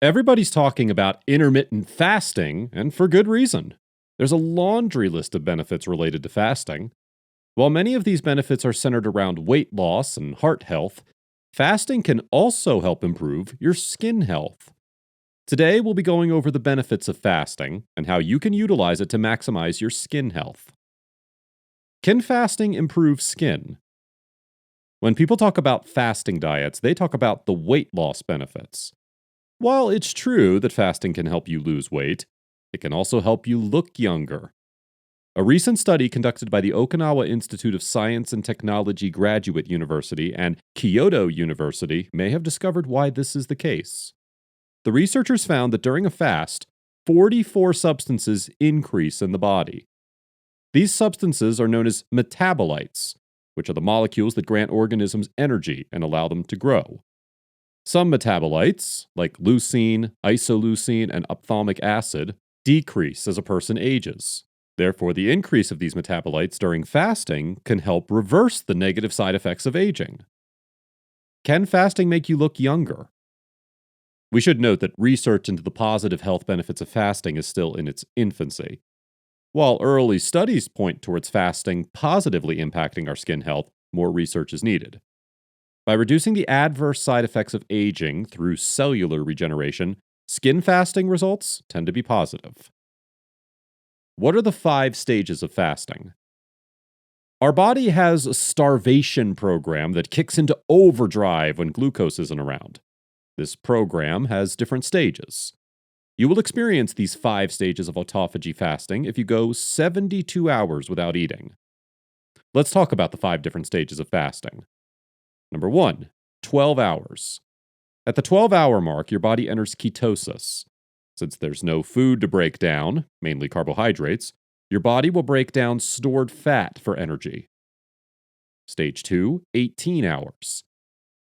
Everybody's talking about intermittent fasting, and for good reason. There's a laundry list of benefits related to fasting. While many of these benefits are centered around weight loss and heart health, fasting can also help improve your skin health. Today, we'll be going over the benefits of fasting and how you can utilize it to maximize your skin health. Can fasting improve skin? When people talk about fasting diets, they talk about the weight loss benefits. While it's true that fasting can help you lose weight, it can also help you look younger. A recent study conducted by the Okinawa Institute of Science and Technology Graduate University and Kyoto University may have discovered why this is the case. The researchers found that during a fast, 44 substances increase in the body. These substances are known as metabolites, which are the molecules that grant organisms energy and allow them to grow. Some metabolites, like leucine, isoleucine, and ophthalmic acid, decrease as a person ages. Therefore, the increase of these metabolites during fasting can help reverse the negative side effects of aging. Can fasting make you look younger? We should note that research into the positive health benefits of fasting is still in its infancy. While early studies point towards fasting positively impacting our skin health, more research is needed. By reducing the adverse side effects of aging through cellular regeneration, skin fasting results tend to be positive. What are the 5 stages of fasting? Our body has a starvation program that kicks into overdrive when glucose isn't around. This program has different stages. You will experience these 5 stages of autophagy fasting if you go 72 hours without eating. Let's talk about the 5 different stages of fasting. Number 1, 12 hours. At the 12-hour mark, your body enters ketosis. Since there's no food to break down, mainly carbohydrates, your body will break down stored fat for energy. Stage 2, 18 hours.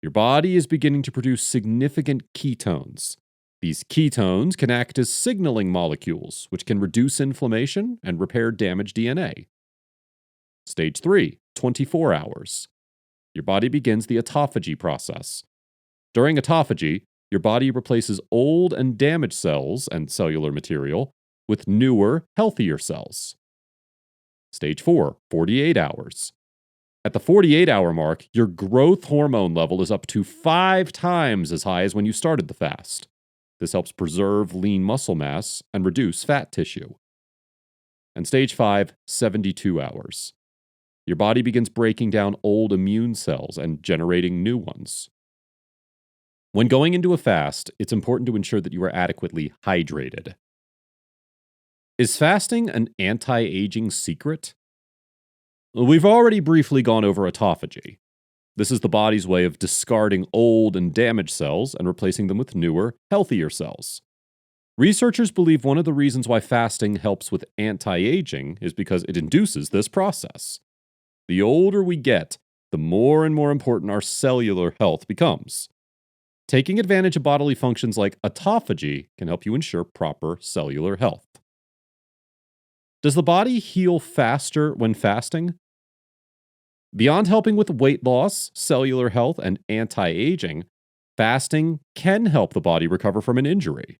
Your body is beginning to produce significant ketones. These ketones can act as signaling molecules, which can reduce inflammation and repair damaged DNA. Stage 3, 24 hours. Your body begins the autophagy process. During autophagy, your body replaces old and damaged cells and cellular material with newer, healthier cells. Stage 4, 48 hours. At the 48-hour mark, your growth hormone level is up to 5 times as high as when you started the fast. This helps preserve lean muscle mass and reduce fat tissue. And stage 5, 72 hours. Your body begins breaking down old immune cells and generating new ones. When going into a fast, it's important to ensure that you are adequately hydrated. Is fasting an anti-aging secret? We've already briefly gone over autophagy. This is the body's way of discarding old and damaged cells and replacing them with newer, healthier cells. Researchers believe one of the reasons why fasting helps with anti-aging is because it induces this process. The older we get, the more and more important our cellular health becomes. Taking advantage of bodily functions like autophagy can help you ensure proper cellular health. Does the body heal faster when fasting? Beyond helping with weight loss, cellular health, and anti-aging, fasting can help the body recover from an injury.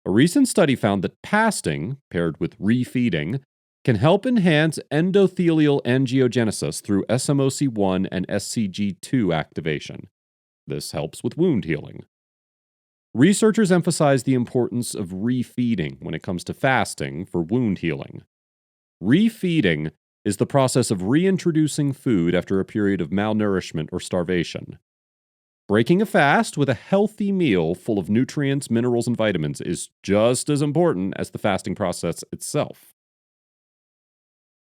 A recent study found that fasting, paired with refeeding, can help enhance endothelial angiogenesis through SMOC1 and SCG2 activation. This helps with wound healing. Researchers emphasize the importance of refeeding when it comes to fasting for wound healing. Refeeding is the process of reintroducing food after a period of malnourishment or starvation. Breaking a fast with a healthy meal full of nutrients, minerals, and vitamins is just as important as the fasting process itself.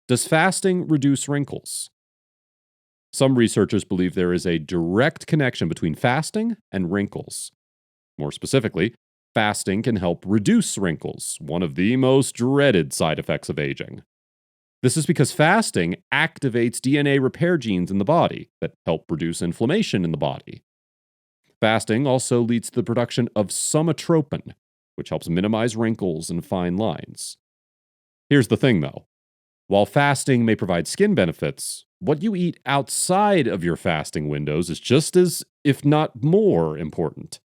Does fasting reduce wrinkles? Some researchers believe there is a direct connection between fasting and wrinkles. More specifically, fasting can help reduce wrinkles, one of the most dreaded side effects of aging. This is because fasting activates DNA repair genes in the body that help reduce inflammation in the body. Fasting also leads to the production of somatropin, which helps minimize wrinkles and fine lines. Here's the thing, though. While fasting may provide skin benefits, what you eat outside of your fasting windows is just as, if not more, important.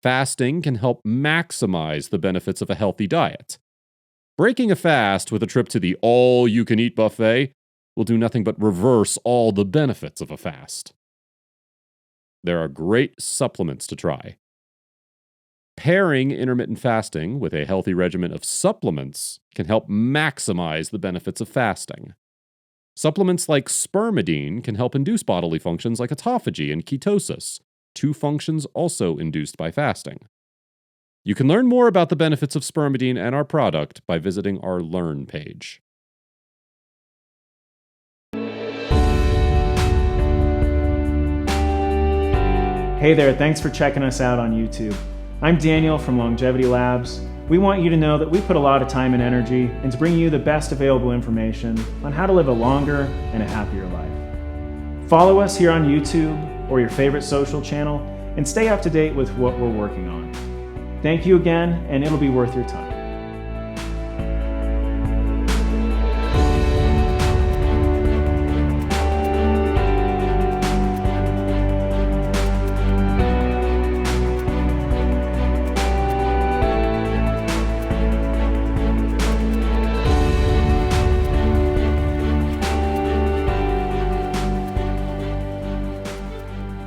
Fasting can help maximize the benefits of a healthy diet. Breaking a fast with a trip to the all-you-can-eat buffet will do nothing but reverse all the benefits of a fast. There are great supplements to try. Pairing intermittent fasting with a healthy regimen of supplements can help maximize the benefits of fasting. Supplements like spermidine can help induce bodily functions like autophagy and ketosis, two functions also induced by fasting. You can learn more about the benefits of spermidine and our product by visiting our Learn page. Hey there, thanks for checking us out on YouTube. I'm Daniel from Longevity Labs. We want you to know that we put a lot of time and energy into bringing you the best available information on how to live a longer and a happier life. Follow us here on YouTube or your favorite social channel and stay up to date with what we're working on. Thank you again, and it'll be worth your time.